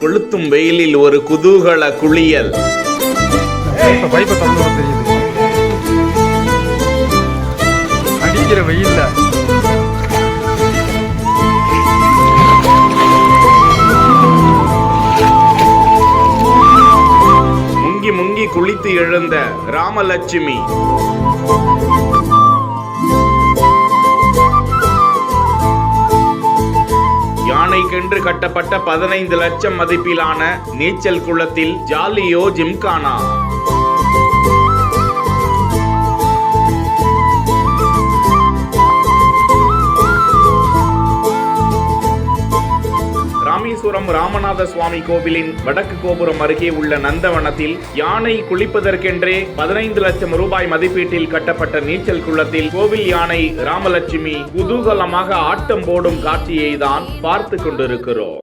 கொளுத்தும் வெயிலில் ஒரு குதூகல குளியல். அடிக்கிற வெயில்ல முங்கி முங்கி குளித்து எழுந்த ராமலட்சுமி. யானைக்கென்று கட்டப்பட்ட 15 லட்சம் மதிப்பிலான நீச்சல் குளத்தில் ஜாலியோ ஜிம்கானா. ராமேஸ்வரம் ராமநாத சுவாமி கோவிலின் வடக்கு கோபுரம் அருகே உள்ள நந்தவனத்தில் யானை குளிப்பதற்கென்றே 15 லட்சம் ரூபாய் மதிப்பீட்டில் கட்டப்பட்ட நீச்சல் குளத்தில் கோவில் யானை ராமலட்சுமி குதூகலமாக ஆட்டம் போடும் காட்சியை தான் பார்த்து கொண்டிருக்கிறோம்.